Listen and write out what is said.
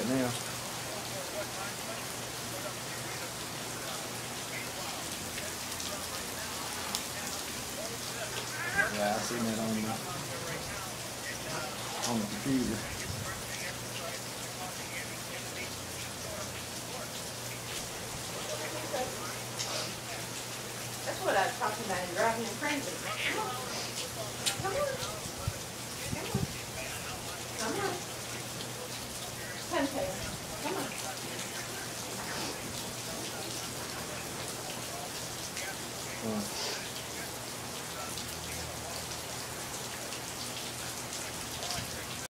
right now. Yeah, I seen that on the computer. That's what I was talking about, and driving him crazy. Come on. Come on. Come on. Come, Taylor. Come on.